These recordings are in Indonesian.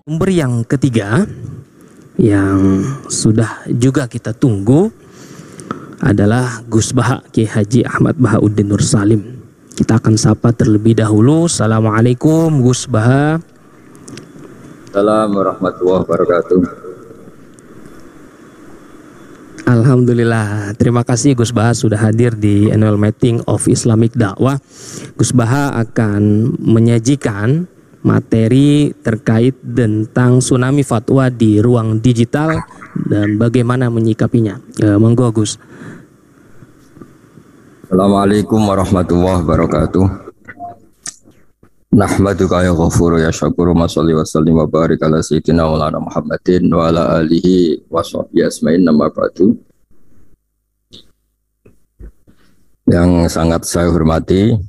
Sumber yang ketiga yang sudah juga kita tunggu adalah Gus Baha Kiai Haji Ahmad Bahauddin Nur Salim. Kita akan sapa terlebih dahulu. Assalamualaikum Gus Baha. Assalamualaikum warahmatullahi wabarakatuh. Alhamdulillah, terima kasih Gus Baha sudah hadir di Annual Meeting of Islamic Dakwah. Gus Baha akan menyajikan materi terkait tentang tsunami fatwa di ruang digital dan bagaimana menyikapinya. Monggo Gus. Assalamualaikum warahmatullahi wabarakatuh. Nahmaduka ya ghafuru ya syakuru wa sholli wa sallim wa barik ala sayyidina Maulana Muhammadin wa ala alihi wa sahbihi asma'in nama ba'du. Yang sangat saya hormati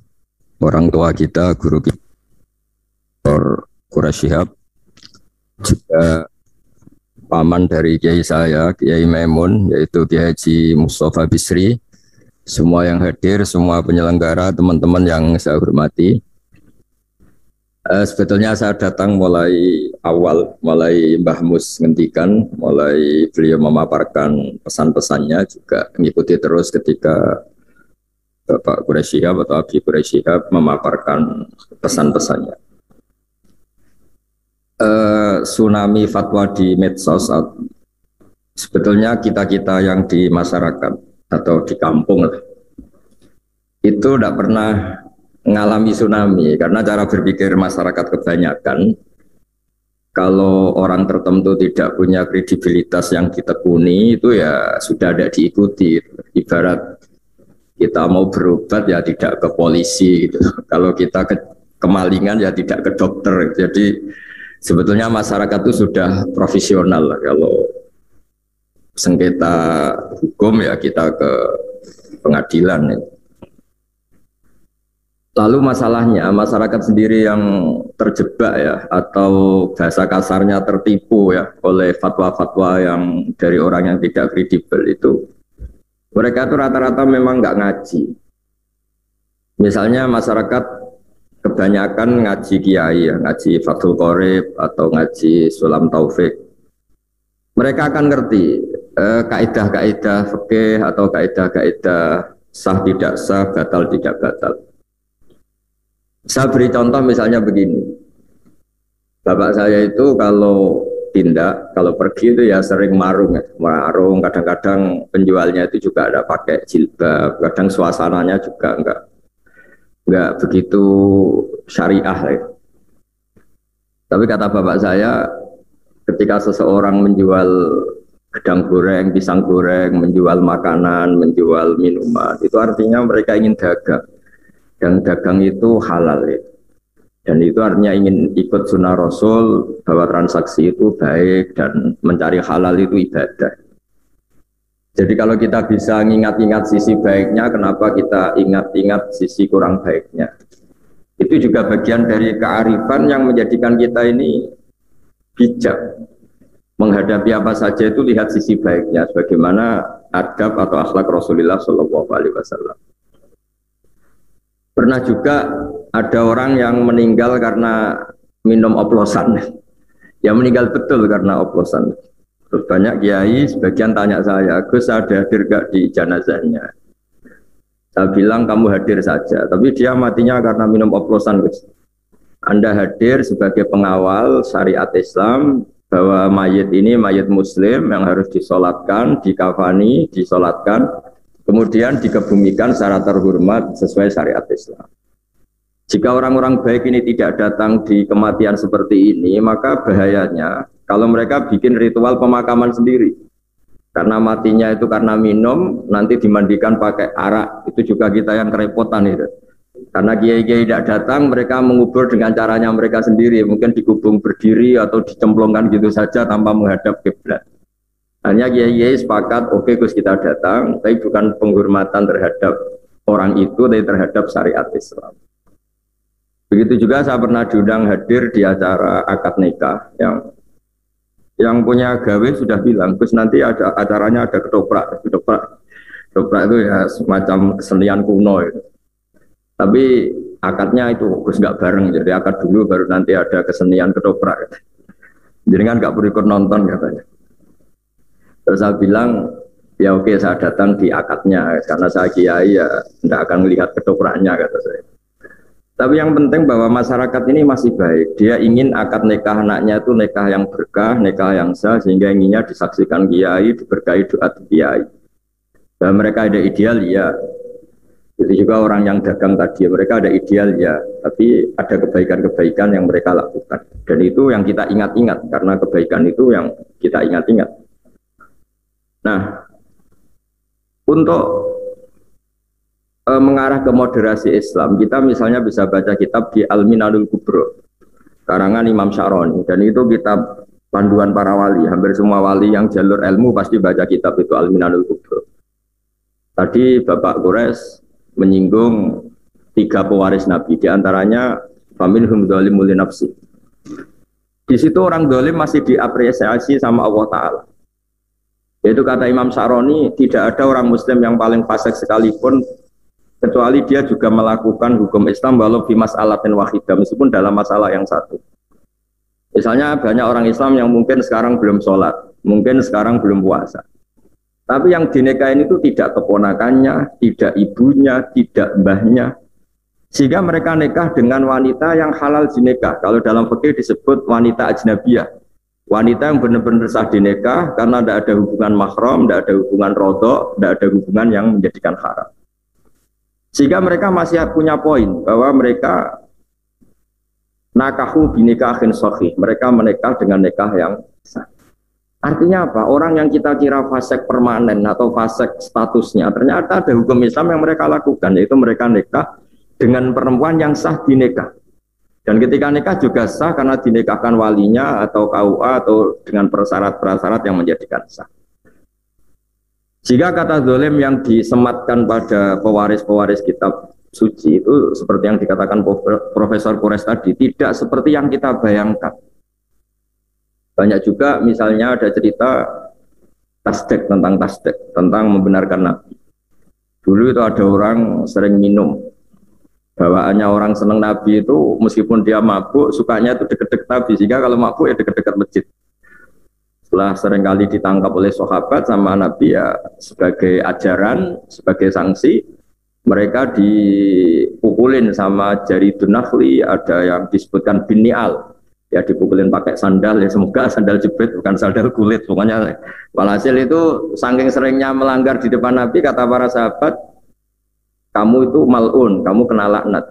orang tua kita, guru kita Dr. Quraisy Shihab, juga paman dari kiai saya, Kiai Maimun, yaitu Kiai Haji Mustafa Bisri, semua yang hadir, semua penyelenggara, teman-teman yang saya hormati. Sebetulnya saya datang mulai awal, mulai Mbah Mus ngendikan, mulai beliau memaparkan pesan-pesannya, juga mengikuti terus ketika Bapak Quraisy Shihab atau Abi Quraisy Shihab memaparkan pesan-pesannya. Tsunami fatwa di medsos, sebetulnya kita-kita yang di masyarakat atau di kampung itu tidak pernah mengalami tsunami, karena cara berpikir masyarakat kebanyakan kalau orang tertentu tidak punya kredibilitas yang ditekuni itu ya sudah tidak diikuti. Ibarat kita mau berobat ya tidak ke polisi gitu. Kalau kita kemalingan ya tidak ke dokter. Jadi sebetulnya masyarakat itu sudah profesional lah. Kalau sengketa hukum ya kita ke pengadilan. Lalu masalahnya masyarakat sendiri yang terjebak ya, atau bahasa kasarnya tertipu ya oleh fatwa-fatwa yang dari orang yang tidak kredibel itu. Mereka itu rata-rata memang nggak ngaji. Misalnya masyarakat kebanyakan ngaji kiai, ya, ngaji Fathul Qorib atau ngaji Sulam Taufik. Mereka akan ngerti kaidah-kaidah fikih atau kaidah-kaidah sah tidak sah, batal tidak batal. Saya beri contoh misalnya begini. Bapak saya itu kalau tindak, kalau pergi itu ya sering marung, kadang-kadang penjualnya itu juga ada pakai jilbab, kadang suasananya juga enggak begitu syariah ya. Tapi kata bapak saya, ketika seseorang menjual gedang goreng, pisang goreng, menjual makanan, menjual minuman, itu artinya mereka ingin dagang. Dan dagang itu halal ya. Dan itu artinya ingin ikut sunnah Rasul bahwa transaksi itu baik dan mencari halal itu ibadah. Jadi kalau kita bisa ingat-ingat sisi baiknya, kenapa kita ingat-ingat sisi kurang baiknya? Itu juga bagian dari kearifan yang menjadikan kita ini bijak. Menghadapi apa saja itu lihat sisi baiknya, sebagaimana adab atau akhlak Rasulullah SAW. Pernah juga ada orang yang meninggal karena minum oplosan. Ya meninggal betul karena oplosan. Terus banyak kiai, sebagian tanya saya, Gus ada hadir gak di jenazahnya? Saya bilang kamu hadir saja, tapi dia matinya karena minum oplosan, Gus. Anda hadir sebagai pengawal syariat Islam, bahwa mayit ini mayit muslim yang harus disolatkan, dikafani, disolatkan, kemudian dikebumikan secara terhormat sesuai syariat Islam. Jika orang-orang baik ini tidak datang di kematian seperti ini, maka bahayanya kalau mereka bikin ritual pemakaman sendiri. Karena matinya itu karena minum, nanti dimandikan pakai arak, itu juga kita yang kerepotan itu. Karena kiai-kiai tidak datang, mereka mengubur dengan caranya mereka sendiri, mungkin dikubung berdiri atau dicemplungkan gitu saja tanpa menghadap kiblat. Hanya kiai-kiai sepakat, oke Gus kita datang, tapi bukan penghormatan terhadap orang itu, tapi terhadap syariat Islam. Begitu juga saya pernah diundang hadir di acara akad nikah yang punya gawe sudah bilang, Gus nanti ada acaranya ada ketoprak itu ya semacam kesenian kuno itu. Tapi akadnya itu Gus nggak bareng, jadi akad dulu baru nanti ada kesenian ketoprak. Jadi kan nggak perlu ikut nonton katanya. Terus saya bilang, ya oke saya datang di akadnya karena saya kiai ya tidak akan melihat ketopraknya kata saya. Tapi yang penting bahwa masyarakat ini masih baik. Dia ingin akad nikah anaknya itu nikah yang berkah, nikah yang sah, sehingga inginnya disaksikan kiai, diberkahi doa kiai. Dan mereka ada ideal ya. Itu juga orang yang dagang tadi, mereka ada ideal ya. Tapi ada kebaikan-kebaikan yang mereka lakukan. Dan itu yang kita ingat-ingat, karena kebaikan itu yang kita ingat-ingat. Nah, untuk mengarah ke moderasi Islam, kita misalnya bisa baca kitab di Al-Minanul Kubro karangan Imam Syaroni, dan itu kitab panduan para wali. Hampir semua wali yang jalur ilmu pasti baca kitab itu Al-Minanul Kubro. Tadi Bapak Quraisy menyinggung 3 pewaris Nabi, diantaranya faminhum dzalimun li nafsi. Di situ orang zalim masih diapresiasi sama Allah Ta'ala. Yaitu kata Imam Syaroni, tidak ada orang Muslim yang paling fasik sekalipun kecuali dia juga melakukan hukum Islam walau fi mas'alatin wahidah, meskipun dalam masalah yang satu. Misalnya banyak orang Islam yang mungkin sekarang belum sholat, mungkin sekarang belum puasa. Tapi yang dinikahin itu tidak keponakannya, tidak ibunya, tidak mbahnya. Sehingga mereka nikah dengan wanita yang halal dinikah. Kalau dalam fikih disebut wanita ajnabiyah. Wanita yang benar-benar sah dinikah karena tidak ada hubungan mahram, tidak ada hubungan rodok, tidak ada hubungan yang menjadikan haram. Sehingga mereka masih punya poin bahwa mereka nakahu binikahin sahih. Mereka menikah dengan nikah yang sah. Artinya apa? Orang yang kita kira fasik permanen atau fasik statusnya, ternyata ada hukum Islam yang mereka lakukan, yaitu mereka nikah dengan perempuan yang sah dinikah. Dan ketika nikah juga sah karena dinikahkan walinya atau KUA atau dengan persyarat-persyarat yang menjadikan sah. Jika kata zalim yang disematkan pada pewaris-pewaris kitab suci itu seperti yang dikatakan Profesor Quraisy tadi, tidak seperti yang kita bayangkan. Banyak juga misalnya ada cerita tasdek, tentang membenarkan Nabi. Dulu itu ada orang sering minum. Bawaannya orang senang Nabi itu meskipun dia mabuk, sukanya itu deket-deket Nabi, sehingga kalau mabuk ya deket-deket masjid. Setelah seringkali ditangkap oleh sahabat sama Nabi ya sebagai ajaran, sebagai sanksi, mereka dipukulin sama jari dunahli, ada yang disebutkan binial, ya dipukulin pakai sandal, ya semoga sandal jepit bukan sandal kulit. Pokoknya walhasil itu saking seringnya melanggar di depan Nabi, kata para sahabat, kamu itu mal'un, kamu kena laknat.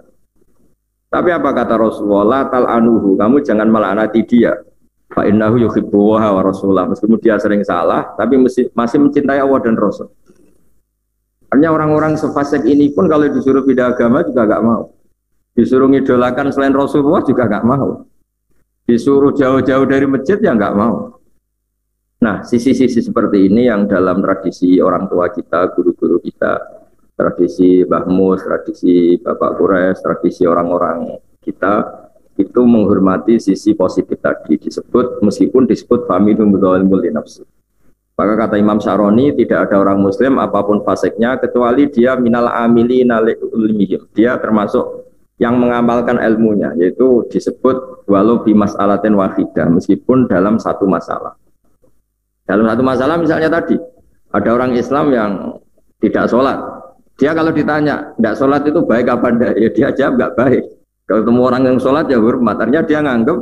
Tapi apa kata Rasulullah, tal'anuhu, kamu jangan melaknati dia. Fa innahu yuhibbu wa rasulah. Meskipun dia sering salah, tapi masih mencintai Allah dan Rasul. Hanya orang-orang sefasik ini pun kalau disuruh pindah agama juga gak mau. Disuruh ngidolakan selain Rasulullah juga gak mau. Disuruh jauh-jauh dari masjid ya gak mau. Nah, sisi-sisi seperti ini yang dalam tradisi orang tua kita, guru-guru kita, tradisi Mbah Mus, tradisi Bapak Quraisy, tradisi orang-orang kita, itu menghormati sisi positif tadi disebut, meskipun disebut faminhum dzalimun li nafsi. Maka kata Imam Syaroni, tidak ada orang Muslim apapun fasiknya kecuali dia minal amilina li'ilmihim. Dia termasuk yang mengamalkan ilmunya, yaitu disebut walau bi mas'alatin wahidah, meskipun dalam satu masalah. Dalam satu masalah misalnya tadi ada orang Islam yang tidak sholat. Dia kalau ditanya, tidak sholat itu baik apa enggak? Ya dia jawab enggak baik. Kalau ketemu orang yang sholat ya hormat. Artinya dia nganggap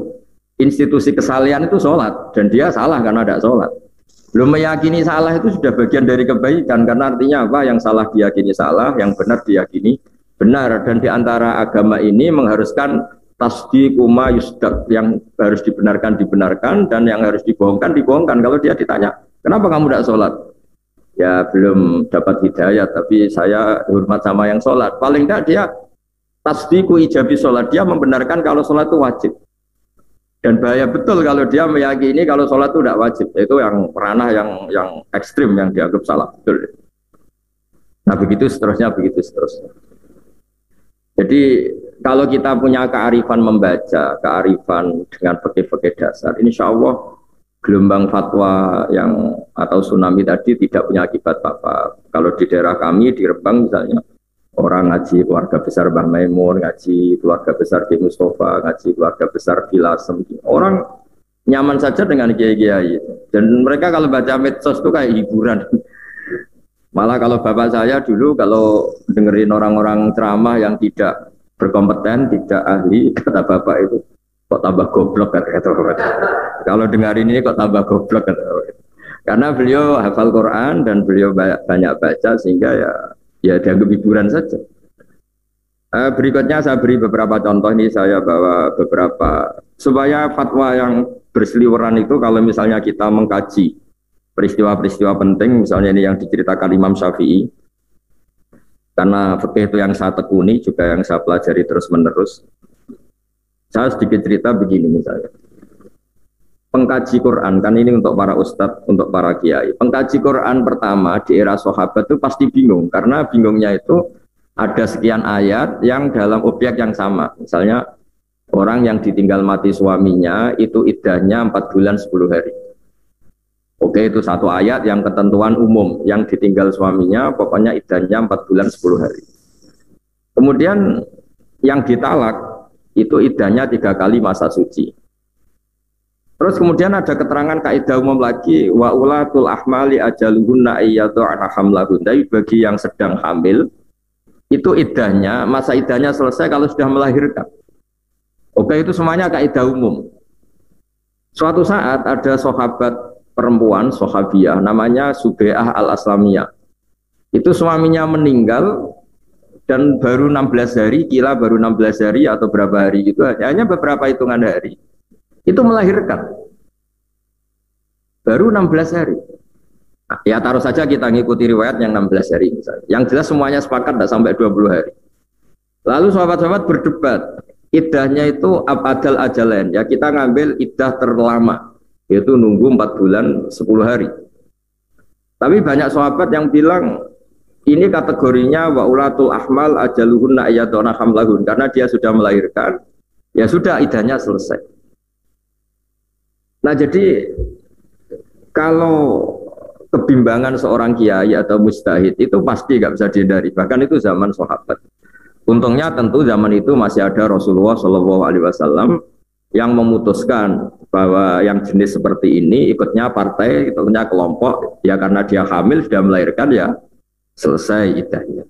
institusi kesalahan itu sholat. Dan dia salah karena tidak sholat. Belum meyakini salah itu sudah bagian dari kebaikan. Karena artinya apa? Yang salah diyakini salah, yang benar diyakini benar. Dan diantara agama ini mengharuskan tasdiqu ma yusdaq. Yang harus dibenarkan, dan yang harus dibohongkan. Kalau dia ditanya, kenapa kamu tidak sholat? Ya belum dapat hidayah, tapi saya hormat sama yang sholat. Paling tidak dia tasdiqu ijabi sholat, dia membenarkan kalau sholat itu wajib. Dan bahaya betul kalau dia meyakini kalau sholat itu tidak wajib. Itu yang ranah yang ekstrim, yang dianggap salah betul. Nah begitu seterusnya. Jadi kalau kita punya kearifan membaca, kearifan dengan fikih-fikih dasar, insya Allah gelombang fatwa yang atau tsunami tadi tidak punya akibat apa-apa. Kalau di daerah kami di Rembang misalnya, orang ngaji keluarga besar Mbah Maimun, ngaji keluarga besar Ki Mustafa, ngaji keluarga besar Ki Lasem, orang nyaman saja dengan kiai-kiai. Dan mereka kalau baca medsos itu kayak hiburan. Malah kalau bapak saya dulu kalau dengerin orang-orang ceramah yang tidak berkompeten, tidak ahli, kata bapak itu kok tambah goblok kata bapak. Kalau dengerin ini kok tambah goblok kata bapak. Karena beliau hafal Quran dan beliau banyak baca sehingga ya dianggap hiburan saja. Berikutnya saya beri beberapa contoh, ini saya bawa beberapa supaya fatwa yang berseliweran itu kalau misalnya kita mengkaji peristiwa-peristiwa penting, misalnya ini yang diceritakan Imam Syafi'i, karena fikih itu yang saya tekuni juga yang saya pelajari terus menerus. Saya sedikit cerita begini misalnya, pengkaji Quran kan ini untuk para ustadz, untuk para kiai. Pengkaji Quran pertama di era sahabat itu pasti bingung, karena bingungnya itu ada sekian ayat yang dalam objek yang sama. Misalnya orang yang ditinggal mati suaminya itu iddahnya 4 bulan 10 hari. Oke, itu satu ayat yang ketentuan umum, yang ditinggal suaminya pokoknya iddahnya 4 bulan 10 hari. Kemudian yang ditalak itu iddahnya 3 kali masa suci. Terus kemudian ada keterangan kaidah umum lagi, wa ulatul ahmali ajaluhunna ayyatu'ana hamlahun. Tapi bagi yang sedang hamil itu iddahnya, masa iddahnya selesai kalau sudah melahirkan. Oke, itu semuanya kaidah umum. Suatu saat ada sahabat perempuan, sahabiah, namanya Subai'ah al-Aslamiyah. Itu suaminya meninggal dan baru 16 hari, kira baru 16 hari atau berapa hari gitu, hanya beberapa hitungan hari. Itu melahirkan. Baru 16 hari. Ya taruh saja kita ngikuti riwayat yang 16 hari misalnya. Yang jelas semuanya sepakat tidak sampai 20 hari. Lalu sahabat-sahabat berdebat, iddahnya itu abadal ajalain. Ya kita ngambil iddah terlama, yaitu nunggu 4 bulan 10 hari. Tapi banyak sahabat yang bilang ini kategorinya wa ulatul ahmal ajaluhunna ayyatuna hamlahun, karena dia sudah melahirkan, ya sudah iddahnya selesai. Nah jadi kalau kebimbangan seorang kiai atau mujtahid itu pasti nggak bisa dihindari. Bahkan itu zaman sahabat. Untungnya tentu zaman itu masih ada Rasulullah SAW yang memutuskan bahwa yang jenis seperti ini ikutnya partai, ikutnya kelompok, ya karena dia hamil sudah melahirkan ya selesai iddahnya.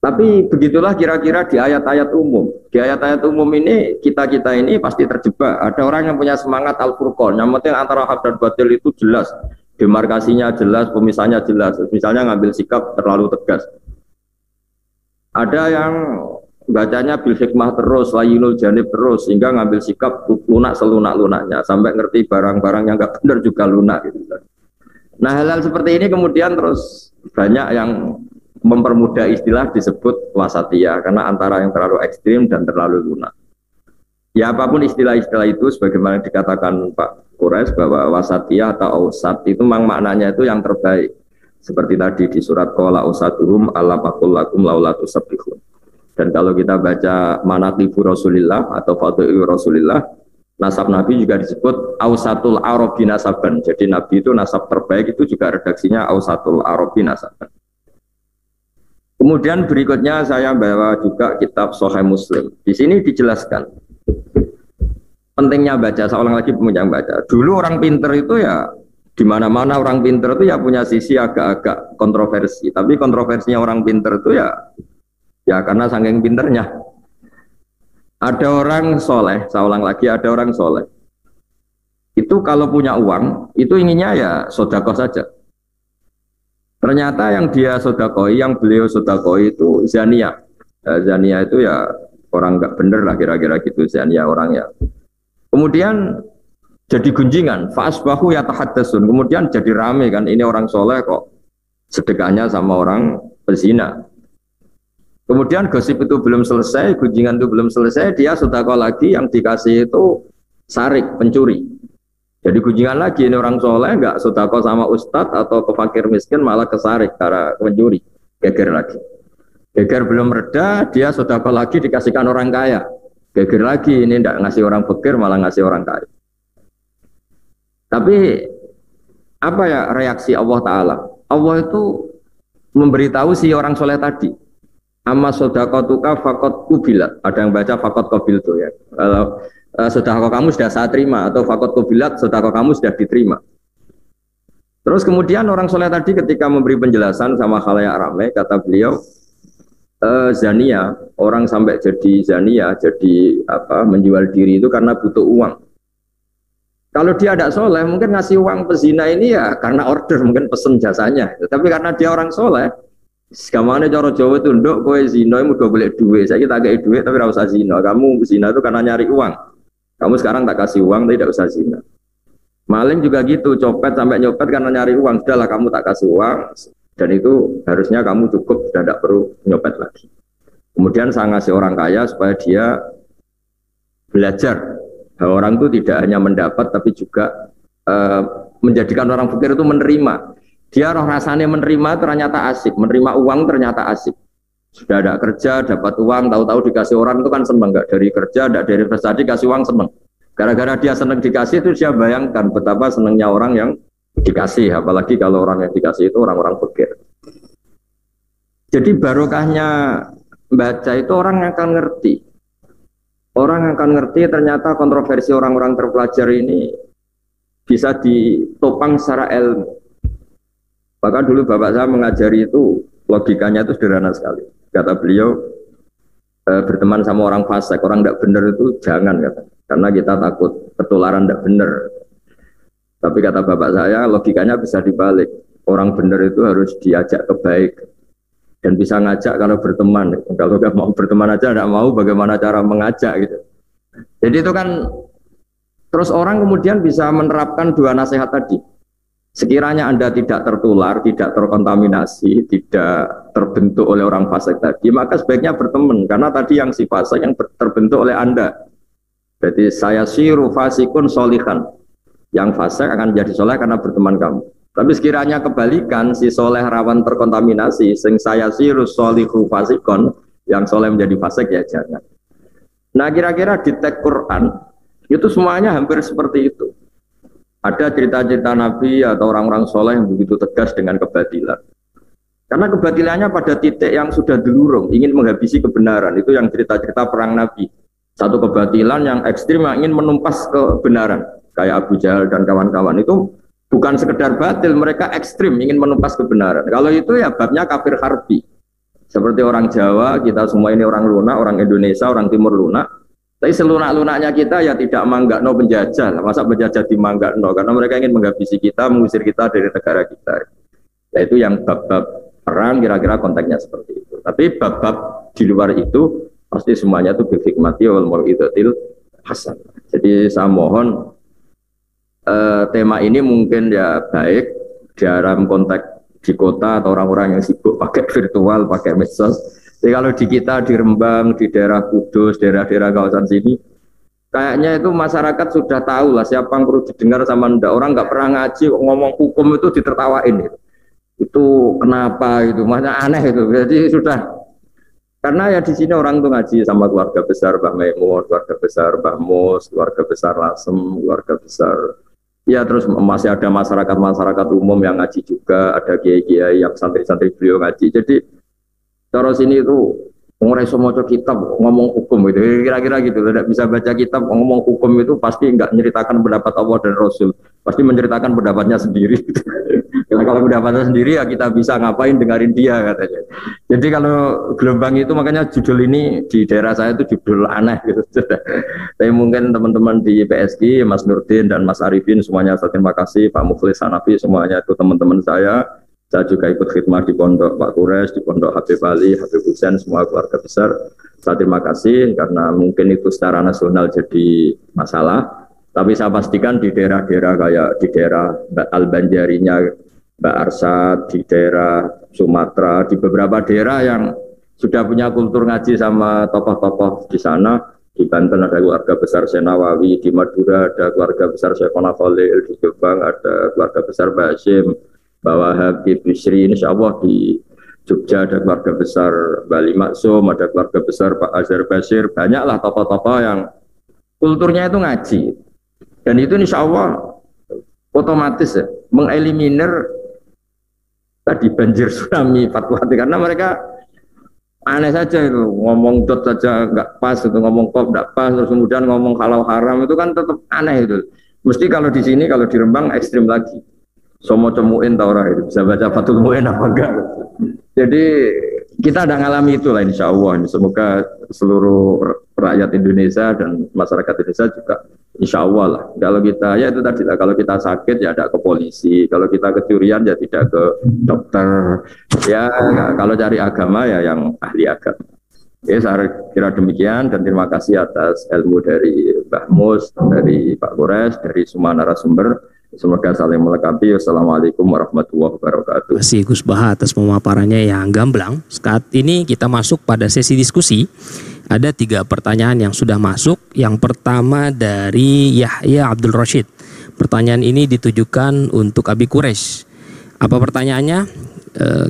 Tapi begitulah kira-kira di ayat-ayat umum. Di ayat-ayat umum ini kita-kita ini pasti terjebak. Ada orang yang punya semangat Al-Furqan, yang penting antara hak dan batil itu jelas. Demarkasinya jelas, pemisahnya jelas. Misalnya ngambil sikap terlalu tegas. Ada yang bacanya bil hikmah terus, layinul janib terus, sehingga ngambil sikap lunak selunak-lunaknya, sampai ngerti barang-barang yang nggak benar juga lunak. Gitu. Nah hal-hal seperti ini kemudian terus banyak yang mempermudah istilah disebut wasatiyah, karena antara yang terlalu ekstrim dan terlalu lunak. Ya apapun istilah-istilah itu, sebagaimana dikatakan Pak Quraisy bahwa wasatiyah atau ausat itu memang maknanya itu yang terbaik. Seperti tadi di surat qala ausatuhum alla faqul lakum laula tusabbihun. Dan kalau kita baca manaqibu Rasulillah atau fadhil Rasulillah, nasab Nabi juga disebut ausatul arabi nasaban. Jadi Nabi itu nasab terbaik, itu juga redaksinya ausatul arabi nasaban. Kemudian berikutnya saya bawa juga kitab Sahih Muslim. Di sini dijelaskan pentingnya baca. Saya ulang lagi pentingnya baca. Dulu orang pinter itu ya di mana-mana orang pinter itu ya punya sisi agak-agak kontroversi. Tapi kontroversinya orang pinter itu ya karena saking pinternya. Ada orang soleh, saya ulang lagi, ada orang soleh. Itu kalau punya uang, itu inginnya ya sodakoh saja. Ternyata yang dia sodakoi, yang beliau sodakoi itu zania. Zania itu ya orang nggak bener lah kira-kira gitu, zania orangnya. Kemudian jadi gunjingan, fa'asbahu yatahaddatsun. Kemudian jadi rame kan, ini orang soleh kok sedekahnya sama orang pezina. Kemudian gosip itu belum selesai, gunjingan itu belum selesai, dia sodako lagi yang dikasih itu sarik, pencuri. Jadi gunjingan lagi, ini orang soleh nggak sodako sama ustadz atau ke fakir miskin, malah kesarik karena pencuri, geger lagi. Geger belum reda, dia sodako lagi dikasihkan orang kaya. Geger lagi, ini tidak ngasih orang fakir, malah ngasih orang kaya. Tapi apa ya reaksi Allah Ta'ala? Allah itu memberitahu si orang soleh tadi amma shadaqatuka faqad kubilat. Ada yang baca faqad qabiltu ya. Kalau sedekah kamu sudah saya terima, atau faqad kubilat, sedekah kamu sudah diterima. Terus kemudian orang soleh tadi ketika memberi penjelasan sama khalayak ramai, kata beliau, zania, orang sampai jadi zania, jadi menjual diri itu karena butuh uang. Kalau dia tidak soleh, mungkin ngasih uang pezina ini ya karena order, mungkin pesen jasanya. Tapi karena dia orang soleh, segamane cara Jawa itu nduk kowe zina itu udah boleh duit. Saya kita kayak duit tapi tidak usah zina. Kamu zina itu karena nyari uang. Kamu sekarang tak kasih uang, tapi tidak usah zina. Maling juga gitu, copet sampai nyopet karena nyari uang. Sudahlah kamu tak kasih uang, dan itu harusnya kamu cukup, sudah tidak perlu nyopet lagi. Kemudian saya ngasih orang kaya supaya dia belajar bahwa orang itu tidak hanya mendapat, tapi juga menjadikan orang fakir itu menerima. Dia roh rasanya menerima ternyata asik, menerima uang ternyata asik. Sudah ada kerja, dapat uang, tahu-tahu dikasih orang itu kan seneng, nggak dari kerja, nggak dari prestasi, dikasih uang seneng. Gara-gara dia senang dikasih itu dia bayangkan betapa senangnya orang yang dikasih, apalagi kalau orang yang dikasih itu orang-orang fakir. Jadi barokahnya baca itu orang akan ngerti. Orang akan ngerti ternyata kontroversi orang-orang terpelajar ini bisa ditopang secara ilmu. Bahkan dulu bapak saya mengajari itu logikanya itu sederhana sekali. Kata beliau, berteman sama orang fasik, orang tidak benar itu jangan, kata. Karena kita takut ketularan tidak benar. Tapi kata bapak saya, logikanya bisa dibalik. Orang benar itu harus diajak ke baik. Dan bisa ngajak kalau berteman. Kalau nggak mau berteman aja, tidak mau, bagaimana cara mengajak gitu. Jadi itu kan, terus orang kemudian bisa menerapkan dua nasihat tadi. Sekiranya Anda tidak tertular, tidak terkontaminasi, tidak terbentuk oleh orang fasik tadi, maka sebaiknya berteman. Karena tadi yang si fasik yang terbentuk oleh Anda. Jadi saya siru fasikun solihan. Yang fasik akan jadi soleh karena berteman kamu. Tapi sekiranya kebalikan, si soleh rawan terkontaminasi, sing saya siru solihu fasikun, yang soleh menjadi fasik ya jangan. Nah kira-kira di teks Quran, itu semuanya hampir seperti itu. Ada cerita-cerita Nabi atau orang-orang soleh yang begitu tegas dengan kebatilan. Karena kebatilannya pada titik yang sudah delurung, ingin menghabisi kebenaran. Itu yang cerita-cerita perang Nabi. Satu kebatilan yang ekstrim yang ingin menumpas kebenaran. Kayak Abu Jahal dan kawan-kawan. Itu bukan sekedar batil, mereka ekstrim ingin menumpas kebenaran. Kalau itu ya babnya kafir harbi. Seperti orang Jawa, kita semua ini orang lunak, orang Indonesia, orang Timur lunak. Tapi selunak-lunaknya kita ya tidak manggakno penjajah. Masa penjajah dimanggakno? Karena mereka ingin menghabisi kita, mengusir kita dari negara kita. Nah, itu yang bab-bab perang kira-kira konteksnya seperti itu. Tapi bab-bab di luar itu pasti semuanya itu berhikmati wal mau'izatil hasan. Jadi saya mohon tema ini mungkin ya baik dalam konteks di kota atau orang-orang yang sibuk pakai virtual, pakai medsos. Jadi kalau di kita di Rembang, di daerah Kudus, daerah-daerah kawasan sini, kayaknya itu masyarakat sudah tahu lah siapa yang perlu didengar sama ndak. Orang nggak pernah ngaji ngomong hukum itu ditertawain itu kenapa itu, makanya aneh itu. Jadi sudah, karena ya di sini orang tuh ngaji sama keluarga besar Mbah Maimun, keluarga besar Mbah Mus, keluarga besar Lasem, keluarga besar. Ya terus masih ada masyarakat umum yang ngaji juga, ada kiai-kiai yang santri-santri beliau ngaji. Jadi cara sini itu orang iso maca kitab ngomong hukum itu kira-kira gitu. Tidak bisa baca kitab ngomong hukum itu pasti enggak menceritakan pendapat Allah dan Rasul, pasti menceritakan pendapatnya sendiri. Kalau pendapatnya sendiri ya kita bisa ngapain dengerin dia katanya. Jadi kalau gelombang itu makanya judul ini di daerah saya itu judul aneh gitu. Tapi mungkin teman-teman di PSG, Mas Nurdin dan Mas Arifin semuanya saya terima kasih, Pak Mukhlis Hanafi semuanya itu teman-teman saya. Saya juga ikut khidmat di pondok Pak Kures, di pondok Habib Ali, Habib Husain, semua keluarga besar. Saya terima kasih karena mungkin itu secara nasional jadi masalah. Tapi saya pastikan di daerah-daerah kayak di daerah Al-Banjarinya Mbak Arsad, di daerah Sumatera, di beberapa daerah yang sudah punya kultur ngaji sama tokoh-tokoh di sana. Di Banten ada keluarga besar Senawawi, di Madura ada keluarga besar Syekhona Khalil, di Jombang ada keluarga besar Basim, bahwa Habib Bisri, insya Allah di Jogja ada keluarga besar Bali Maksum, ada keluarga besar Pak Azhar Basir, banyaklah tokoh-tokoh yang kulturnya itu ngaji. Dan itu insya Allah otomatis ya, mengeliminir tadi banjir tsunami fatwa, karena mereka aneh saja itu, ngomong dot saja nggak pas, itu ngomong kop nggak pas, terus kemudian ngomong halal haram itu kan tetap aneh itu. Mesti kalau di sini, kalau di Rembang ekstrim lagi. Somo cemuin tau orang itu bisa baca Fathul Mu'in apa enggak. Jadi kita ada ngalami itulah insya Allah. Semoga seluruh rakyat Indonesia dan masyarakat Indonesia juga insya Allah lah. Kalau kita ya itu tadi lah, kalau kita sakit ya ada ke polisi, kalau kita kecurian ya tidak ke dokter. Ya kalau cari agama ya yang ahli agama. Ya saya kira demikian dan terima kasih atas ilmu dari Mbah Mus, dari Pak Kores, dari semua narasumber. Semoga saling melengkapi. Wassalamualaikum warahmatullahi wabarakatuh. Terima kasih Gus Baha atas pemaparannya yang gamblang. Saat ini kita masuk pada sesi diskusi. Ada 3 pertanyaan yang sudah masuk. Yang pertama dari Yahya Abdul Rashid. Pertanyaan ini ditujukan untuk Abi Quraisy. Apa pertanyaannya?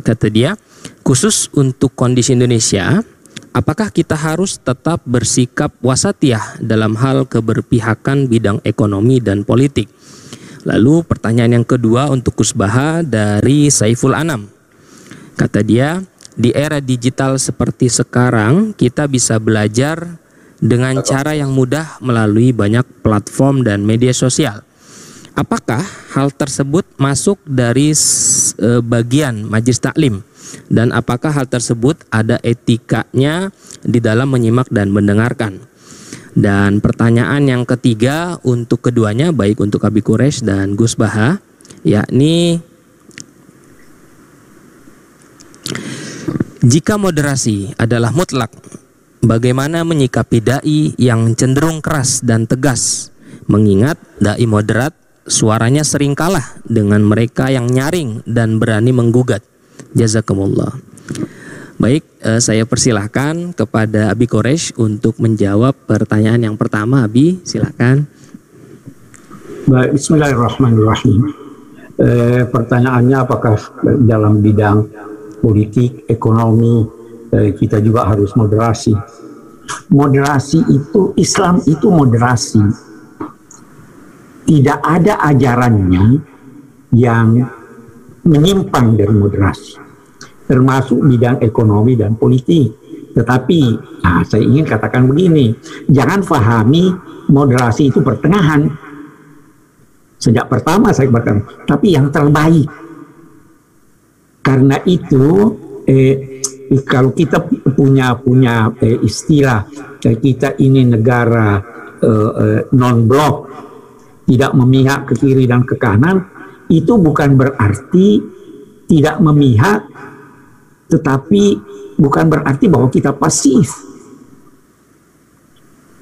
Kata dia, khusus untuk kondisi Indonesia, apakah kita harus tetap bersikap wasatiyah dalam hal keberpihakan bidang ekonomi dan politik? Lalu pertanyaan yang kedua untuk Gus Baha dari Saiful Anam. Kata dia, di era digital seperti sekarang kita bisa belajar dengan cara yang mudah melalui banyak platform dan media sosial. Apakah hal tersebut masuk dari bagian majelis taklim? Dan apakah hal tersebut ada etikanya di dalam menyimak dan mendengarkan? Dan pertanyaan yang ketiga untuk keduanya, baik untuk Abi Quraisy dan Gus Baha, yakni jika moderasi adalah mutlak, bagaimana menyikapi dai yang cenderung keras dan tegas? Mengingat dai moderat suaranya sering kalah dengan mereka yang nyaring dan berani menggugat. Jazakumullah. Baik, saya persilahkan kepada Abi Quraisy untuk menjawab pertanyaan yang pertama. Abi, silakan. Baik, bismillahirrahmanirrahim. Pertanyaannya apakah dalam bidang politik, ekonomi, kita juga harus moderasi. Moderasi itu, Islam itu moderasi. Tidak ada ajarannya yang menyimpang dari moderasi, termasuk bidang ekonomi dan politik. Tetapi saya ingin katakan begini, jangan fahami moderasi itu pertengahan. Sejak pertama saya katakan, tapi yang terbaik. Karena itu kalau kita punya istilah kita ini negara non-blok, tidak memihak ke kiri dan ke kanan, itu bukan berarti tidak memihak, tetapi bukan berarti bahwa kita pasif.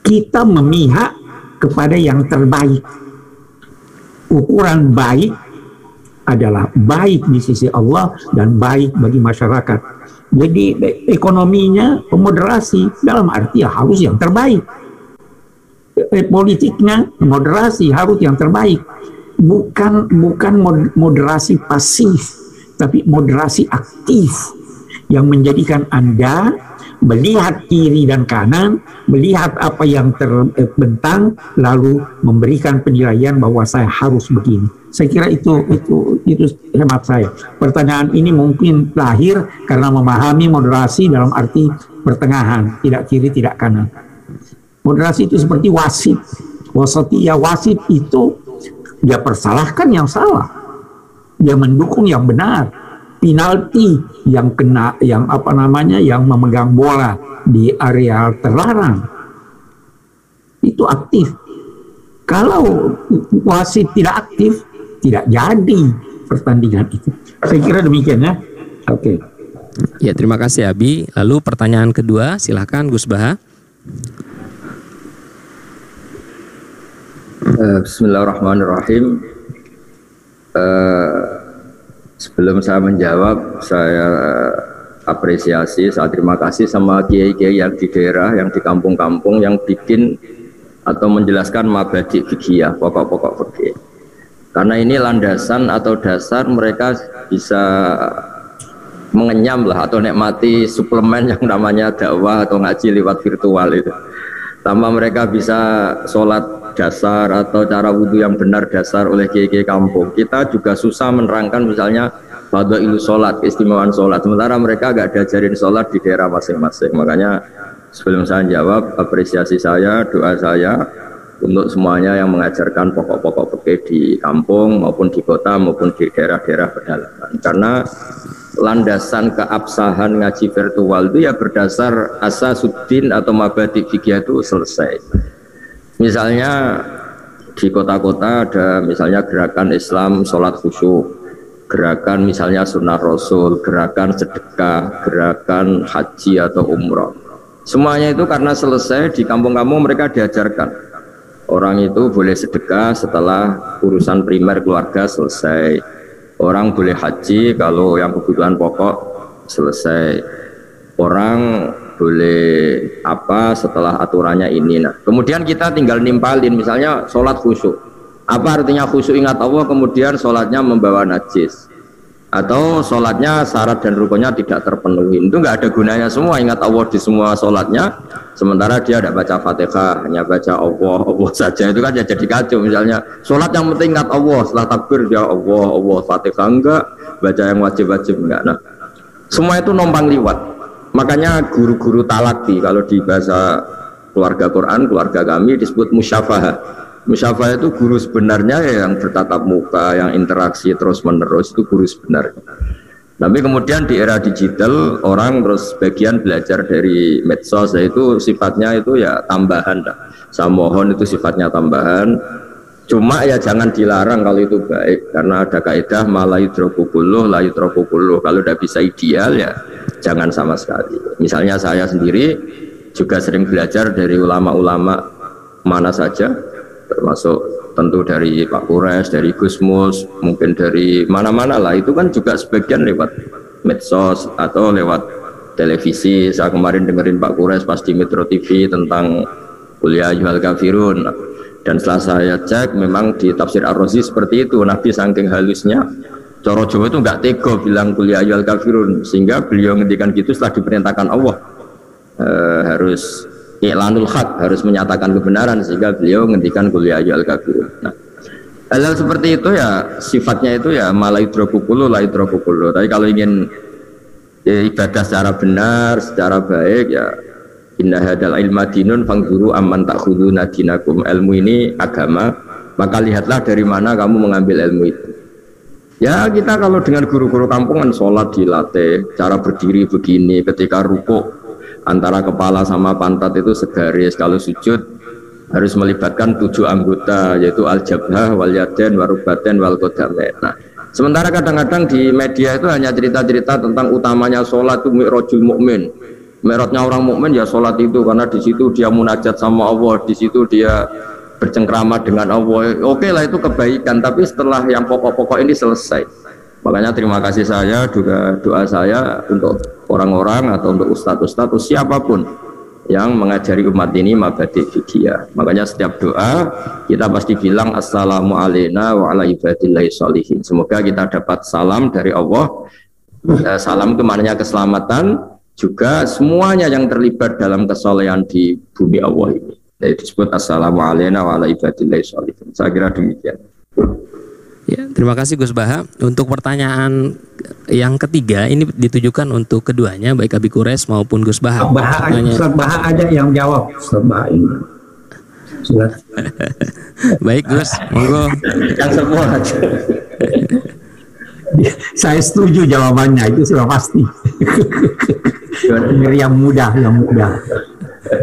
Kita memihak kepada yang terbaik. Ukuran baik adalah baik di sisi Allah dan baik bagi masyarakat. Jadi ekonominya moderasi dalam arti ya harus yang terbaik. Politiknya moderasi harus yang terbaik. Bukan moderasi pasif, tapi moderasi aktif yang menjadikan Anda melihat kiri dan kanan, melihat apa yang terbentang, lalu memberikan penilaian bahwa saya harus begini. Saya kira itu hemat saya. Pertanyaan ini mungkin lahir karena memahami moderasi dalam arti pertengahan, tidak kiri, tidak kanan. Moderasi itu seperti wasit. Wasatiyah, wasit itu dia persalahkan yang salah, dia mendukung yang benar. Penalti yang kena, yang memegang bola di area terlarang itu aktif. Kalau wasit tidak aktif, tidak jadi pertandingan itu. Saya kira demikian ya. Oke. Ya, terima kasih Abi. Lalu pertanyaan kedua, silakan Gus Baha. Bismillahirrahmanirrahim. Sebelum saya menjawab, saya apresiasi, saya terima kasih sama kiai-kiai yang di daerah, yang di kampung-kampung, yang bikin atau menjelaskan mabadi fikih, pokok-pokok fikih. Karena ini landasan atau dasar mereka bisa mengenyam lah atau nikmati suplemen yang namanya dakwah atau ngaji lewat virtual itu. Tanpa mereka bisa sholat dasar atau cara wudhu yang benar dasar oleh kiai-kiai kampung, kita juga susah menerangkan misalnya fadhailu sholat, keistimewaan sholat. Sementara mereka nggak diajarin sholat di daerah masing-masing. Makanya sebelum saya jawab, apresiasi saya, doa saya untuk semuanya yang mengajarkan pokok-pokok fikih di kampung maupun di kota maupun di daerah-daerah pedalaman. Karena landasan keabsahan ngaji virtual itu ya berdasar asasuddin atau mabadi fikih itu selesai. Misalnya di kota-kota ada misalnya gerakan Islam sholat khusyuk, gerakan misalnya sunnah rasul, gerakan sedekah, gerakan haji atau umroh. Semuanya itu karena selesai di kampung-kampung mereka diajarkan orang itu boleh sedekah setelah urusan primer keluarga selesai. Orang boleh haji kalau yang kebutuhan pokok selesai. Orang boleh apa setelah aturannya ini. Nah, kemudian kita tinggal nimpalin misalnya sholat khusyuk. Apa artinya khusyuk ingat Allah kemudian sholatnya membawa najis? Atau sholatnya syarat dan rukunnya tidak terpenuhi, itu nggak ada gunanya semua ingat Allah di semua sholatnya, sementara dia tidak baca Fatihah, hanya baca Allah saja, itu kan ya jadi kacau. Misalnya sholat yang penting ingat Allah, setelah takbir dia Allah, Fatihah enggak, baca yang wajib-wajib enggak. Nah, semua itu numpang liwat. Makanya guru-guru talaki kalau di bahasa keluarga Quran, keluarga kami disebut musyafahah. Musyafah itu guru sebenarnya yang bertatap muka, yang interaksi terus menerus, itu guru sebenarnya. Tapi kemudian di era digital orang terus bagian belajar dari medsos, itu sifatnya itu ya tambahan. Saya mohon itu sifatnya tambahan. Cuma ya jangan dilarang kalau itu baik, karena ada kaidah malayudroku kulluh, layudroku kulluh. Kalau udah bisa ideal ya jangan sama sekali. Misalnya saya sendiri juga sering belajar dari ulama-ulama mana saja, termasuk tentu dari Pak Kures, dari Gus Mus, mungkin dari mana-mana lah, itu kan juga sebagian lewat medsos atau lewat televisi. Saya kemarin dengerin Pak Kures pas di Metro TV tentang kuliah Ayyuhal Kafirun, dan setelah saya cek memang di tafsir Ar-Razi seperti itu. Nabi saking halusnya Coro Jawa itu nggak tega bilang kuliah Ayyuhal Kafirun, sehingga beliau ngendikan gitu setelah diperintahkan Allah harus i'lanul haq, harus menyatakan kebenaran, sehingga beliau ngendikan kuliah Ayyuhal Kafirun. Nah, hal seperti itu ya sifatnya itu ya malaidroku kulluh la idroku kulluh. Tapi kalau ingin ibadah secara benar, secara baik ya inna hadal ilma dinun fangzuru amman ta'khuduna dinakum. Ilmu ini agama, maka lihatlah dari mana kamu mengambil ilmu itu. Ya kita kalau dengan guru-guru kampungan sholat dilatih, cara berdiri begini, ketika rukuk antara kepala sama pantat itu segaris, kalau sujud harus melibatkan 7 anggota, yaitu al-jabhah, wal yaden, warubaten, wal qadamain. Nah, sementara kadang-kadang di media itu hanya cerita-cerita tentang utamanya sholat itu mi'rajul mukmin. Mi'rajnya orang mukmin ya sholat itu, karena di situ dia munajat sama Allah, di situ dia bercengkrama dengan Allah. Oke lah itu kebaikan, tapi setelah yang pokok-pokok ini selesai. Makanya terima kasih saya, juga doa saya untuk orang-orang atau untuk ustadz-ustadz siapapun yang mengajari umat ini mabadi fikih. Makanya setiap doa kita pasti bilang assalamu alayna wa ala ibadillahi sholihin. Semoga kita dapat salam dari Allah. Salam itu maknanya keselamatan, juga semuanya yang terlibat dalam kesolehan di bumi Allah ini. Jadi disebut assalamu alayna wa ala ibadillahi sholihin. Saya kira demikian. Ya, terima kasih Gus Baha. Untuk pertanyaan yang ketiga ini ditujukan untuk keduanya, baik Abi Kures maupun Gus Baha. Ustaz Baha ada yang jawab. Ustaz Baha ini. Baik Gus, monggo. Yang semua aja. Saya setuju jawabannya, itu sudah pasti. Yang mudah.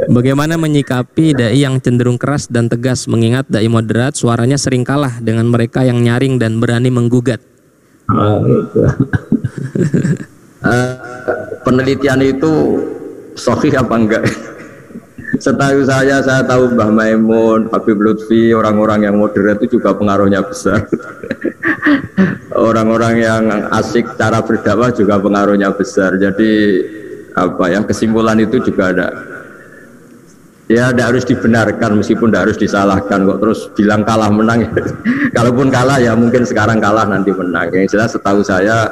Bagaimana menyikapi dai yang cenderung keras dan tegas, mengingat dai moderat suaranya sering kalah dengan mereka yang nyaring dan berani menggugat? Penelitian itu sahih apa enggak? Setahu saya tahu Mbah Maimun, Habib Lutfi, orang-orang yang moderat itu juga pengaruhnya besar. Orang-orang yang asik cara berdakwah juga pengaruhnya besar. Jadi apa ya, kesimpulan itu juga ada. Ya tidak harus dibenarkan meskipun tidak harus disalahkan kok terus bilang kalah menang. Kalaupun kalah ya mungkin sekarang kalah nanti menang. Yang jelas setahu saya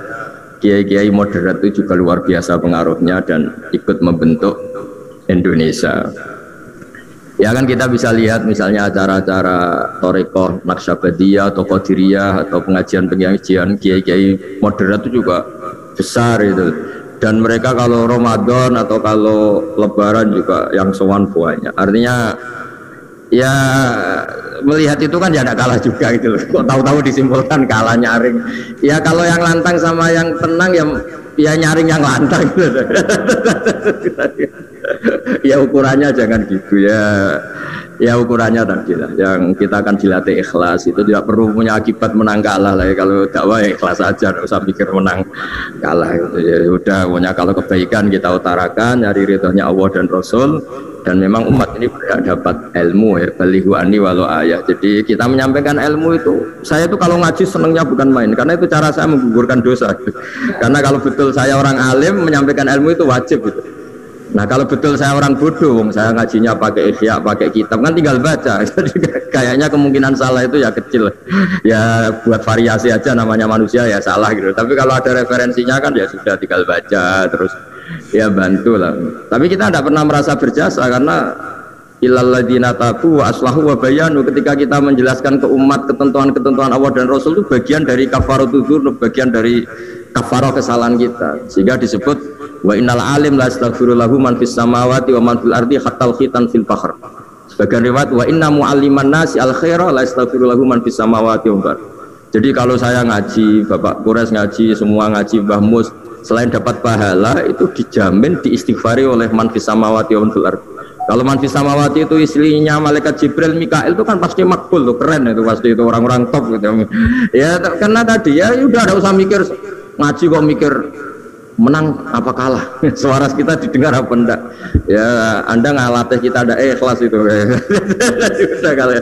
kiai-kiai moderat itu juga luar biasa pengaruhnya dan ikut membentuk Indonesia. Ya kan kita bisa lihat misalnya acara-acara Thariqah Naqsyabandiyah atau Qadiriyah atau pengajian-pengajian kiai-kiai moderat itu juga besar itu. Dan mereka kalau Ramadan atau kalau Lebaran juga yang sowan banyak. Artinya ya melihat itu kan ya ada kalah juga gitu loh. Kok tahu-tahu disimpulkan kalah nyaring. Ya kalau yang lantang sama yang tenang ya nyaring yang lantang gitu. Ya ukurannya jangan gitu ya. Ya ukurannya tadi lah. Yang kita akan dilatih ikhlas, itu tidak perlu punya akibat menang kalah lah ya. Kalau dakwah ya ikhlas aja, tidak usah pikir menang kalah gitu. Ya udah, pokoknya kalau kebaikan kita utarakan, nyari ridhonya Allah dan Rasul. Dan memang umat ini berhak dapat ilmu ya, balighu anni walau ayat. Jadi kita menyampaikan ilmu itu, saya itu kalau ngaji senengnya bukan main, karena itu cara saya menggugurkan dosa gitu. Karena kalau betul saya orang alim, menyampaikan ilmu itu wajib gitu. Nah kalau betul saya orang bodoh, saya ngajinya pakai ihya, pakai kitab, kan tinggal baca. Jadi kayaknya kemungkinan salah itu ya kecil. Ya buat variasi aja, namanya manusia ya salah gitu. Tapi kalau ada referensinya kan ya sudah tinggal baca terus ya bantu lah. Tapi kita tidak pernah merasa berjasa karena illal ladzina tabu wa aslahu wa bayanu. Ketika kita menjelaskan ke umat ketentuan-ketentuan Allah dan Rasul itu bagian dari kafaratul dzunub, bagian dari kafarah kesalahan kita. Sehingga disebut wa innal alim la astaghfiru lahu man fis samawati wa man fil ardi hatta khitan fil bahr. Sebagian riwayat wa inna mualliman nasi al khaira la astaghfiru lahu man fis samawati wa bar. Jadi kalau saya ngaji, Bapak Kures ngaji, semua ngaji, Mbah Mus, selain dapat pahala itu dijamin diistighfari oleh man fis samawati wa man fil ardi. Kalau man fis samawati itu istrinya malaikat Jibril, Mikail itu kan pasti makbul tuh, keren itu pasti, itu orang-orang top gitu. Ya karena tadi ya udah ada usah mikir ngaji kok mikir menang apa kalah, suara kita didengar apa enggak. Ya Anda ngalatih kita ada ikhlas itu. Sudah kalau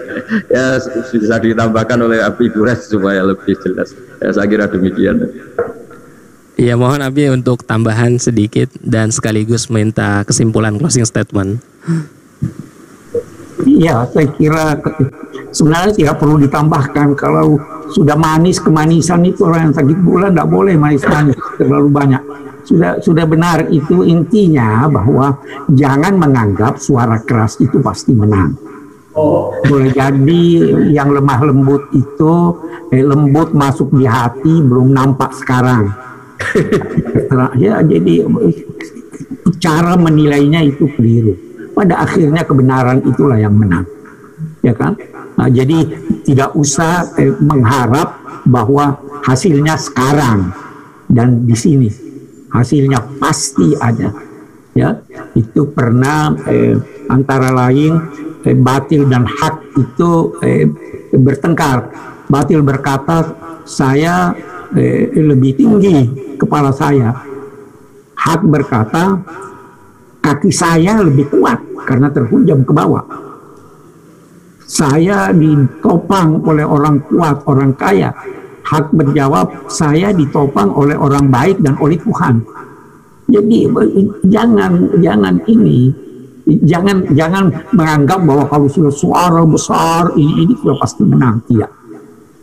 ya bisa ditambahkan oleh Abi Gures supaya lebih jelas. Ya saya kira demikian. Ya mohon Abi untuk tambahan sedikit dan sekaligus minta kesimpulan closing statement. Iya, saya kira sebenarnya tidak perlu ditambahkan. Kalau sudah manis, kemanisan itu orang yang sakit gula tidak boleh manis-manis terlalu banyak. Sudah benar itu intinya, bahwa jangan menganggap suara keras itu pasti menang. Boleh jadi yang lemah lembut itu lembut masuk di hati belum nampak sekarang. Ya jadi cara menilainya itu keliru. Pada akhirnya kebenaran itulah yang menang, ya kan? Nah, jadi tidak usah mengharap bahwa hasilnya sekarang dan di sini. Hasilnya pasti ada, ya. Itu pernah antara lain batil dan hak itu bertengkar. Batil berkata saya lebih tinggi kepala saya. Hak berkata kaki saya lebih kuat karena terhunjam ke bawah. Saya ditopang oleh orang kuat, orang kaya. Hak menjawab, saya ditopang oleh orang baik dan oleh Tuhan. Jadi jangan menganggap bahwa kalau sudah suara besar ini sudah pasti menang. Tidak.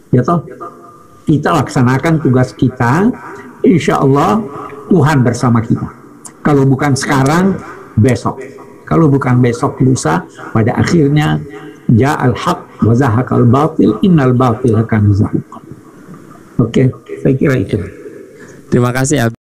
Ya toh? Kita laksanakan tugas kita, insya Allah Tuhan bersama kita. Kalau bukan sekarang, besok. Kalau bukan besok, lusa, pada akhirnya ja'al haq wa zahaqal batil innal batila kana zahuqa. Oke, saya kira itu. Terima kasih Abi.